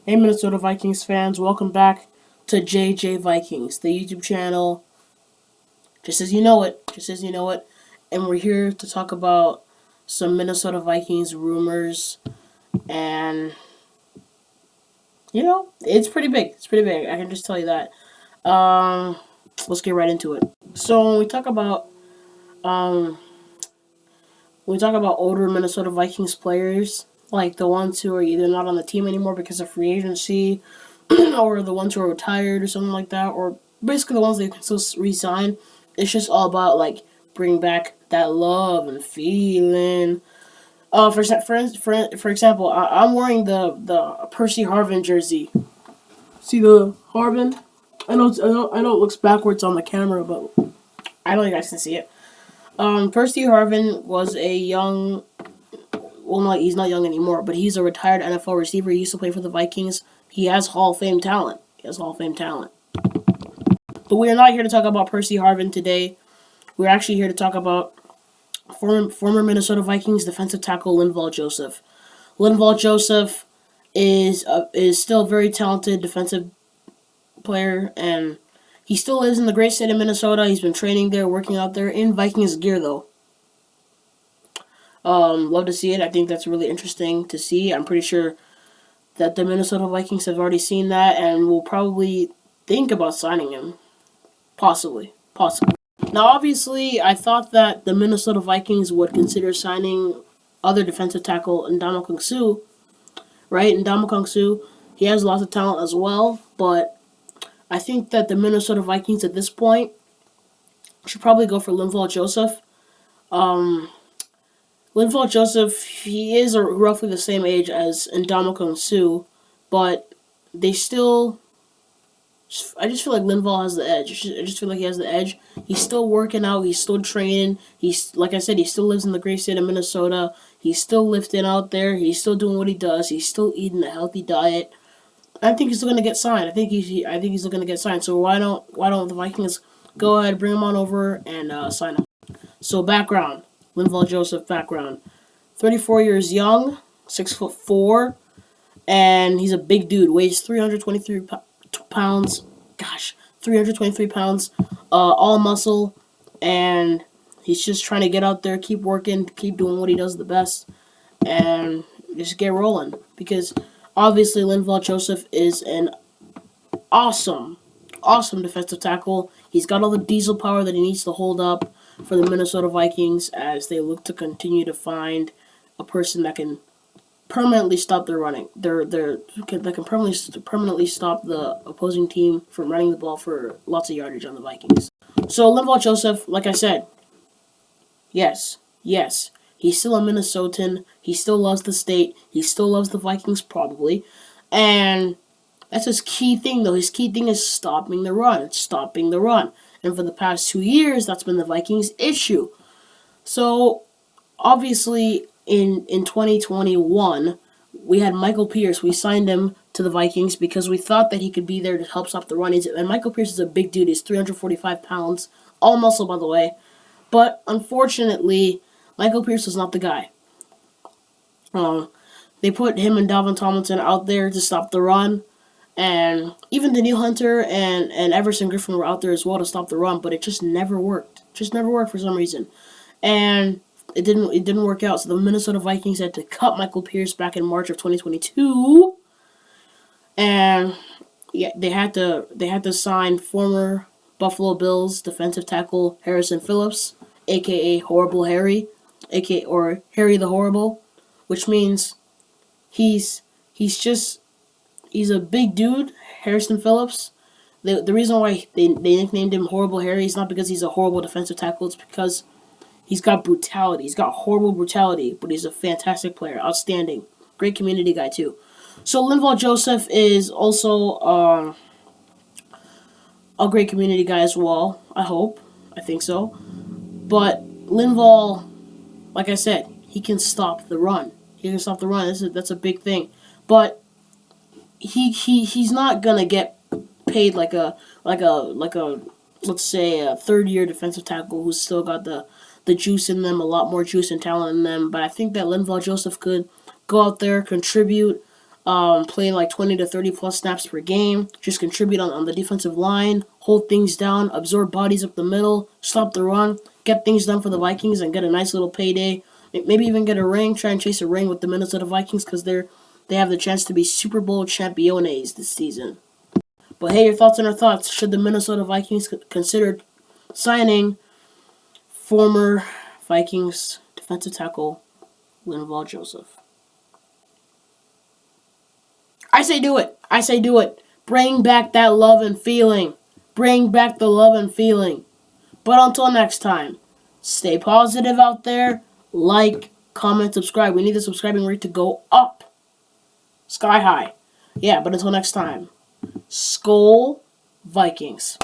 Hey, Minnesota Vikings fans, welcome back to JJ Vikings, the YouTube channel. Just as you know it, and we're here to talk about some Minnesota Vikings rumors, and it's pretty big. It's pretty big. I can just tell you that. Um, let's get right into it. So um, when we talk about older Minnesota Vikings players, like the ones who are either not on the team anymore because of free agency or the ones who are retired or something like that, or basically the ones that you can still re-sign. It's just all about like bringing back that love and feeling. For example, I'm wearing the Percy Harvin jersey. See the Harvin? I know it looks backwards on the camera, but I know you guys can see it. Percy Harvin was a young. Well, no, he's not young anymore, but he's a retired NFL receiver. He used to play for the Vikings. He has Hall of Fame talent. But we are not here to talk about Percy Harvin today. We're actually here to talk about former Minnesota Vikings defensive tackle Linval Joseph. Linval Joseph is still a very talented defensive player, and he still lives in the great state of Minnesota. He's been training there, working out there in Vikings gear, though. Love to see it. I think that's really interesting to see. I'm pretty sure that the Minnesota Vikings have already seen that and will probably think about signing him. Possibly. Now, obviously, I thought that the Minnesota Vikings would consider signing other defensive tackle Ndamukong Suh, right? Ndamukong Suh, he has lots of talent as well, but I think that the Minnesota Vikings at this point should probably go for Linval Joseph. Um, Linval Joseph, he is roughly the same age as Ndamukong Suh, but they still. I just feel like Linval has the edge. I just feel like he has the edge. He's still working out. He's still training. He's like I said. He still lives in the great state of Minnesota. He's still lifting out there. He's still doing what he does. He's still eating a healthy diet. I think he's still gonna get signed. I think he's still gonna get signed. So why don't the Vikings go ahead, bring him on over, and sign him? So background, Linval Joseph background. 34 years young, 6'4", and he's a big dude. Weighs 323 pounds. Gosh, 323 pounds. All muscle, and he's just trying to get out there, keep working, keep doing what he does the best, and just get rolling. Because obviously, Linval Joseph is an awesome, awesome defensive tackle. He's got all the diesel power that he needs to hold up for the Minnesota Vikings as they look to continue to find a person that can permanently stop their running. They can permanently stop the opposing team from running the ball for lots of yardage on the Vikings. So Linval Joseph, like I said, yes, he's still a Minnesotan. He still loves the state. He still loves the Vikings probably, and that's his key thing though. His key thing is stopping the run. And for the past 2 years, that's been the Vikings' issue. So obviously in 2021, we had Michael Pierce. We signed him to the Vikings because we thought that he could be there to help stop the run. And Michael Pierce is a big dude. He's 345 pounds, all muscle, by the way. But unfortunately, Michael Pierce is not the guy. They put him and Dalvin Tomlinson out there to stop the run. And even Daniil Hunter and Everson Griffin were out there as well to stop the run, but it just never worked. Just never worked for some reason. And it didn't work out. So the Minnesota Vikings had to cut Michael Pierce back in March of 2022, and yeah, they had to sign former Buffalo Bills defensive tackle Harrison Phillips, aka Horrible Harry, aka or Harry the Horrible, which means he's a big dude, Harrison Phillips. The reason why they nicknamed him Horrible Harry is not because he's a horrible defensive tackle. It's because he's got brutality. He's got horrible brutality, but he's a fantastic player. Outstanding. Great community guy, too. So Linval Joseph is also a great community guy as well. I hope. I think so. But Linval, like I said, he can stop the run. That's a big thing. But he's not gonna get paid like a let's say a third year defensive tackle who's still got the juice in them, a lot more juice and talent in them. But I think that Linval Joseph could go out there, contribute, play like 20 to 30 plus snaps per game, just contribute on the defensive line, hold things down, absorb bodies up the middle, stop the run, get things done for the Vikings, and get a nice little payday. Maybe even get a ring, try and chase a ring with the Minnesota Vikings because they have the chance to be Super Bowl champions this season. But hey, your thoughts on our thoughts. Should the Minnesota Vikings consider signing former Vikings defensive tackle Linval Joseph? I say do it. I say do it. Bring back that love and feeling. Bring back the love and feeling. But until next time, stay positive out there. Like, comment, subscribe. We need the subscribing rate to go up. Sky high. Yeah, but until next time, Skol Vikings.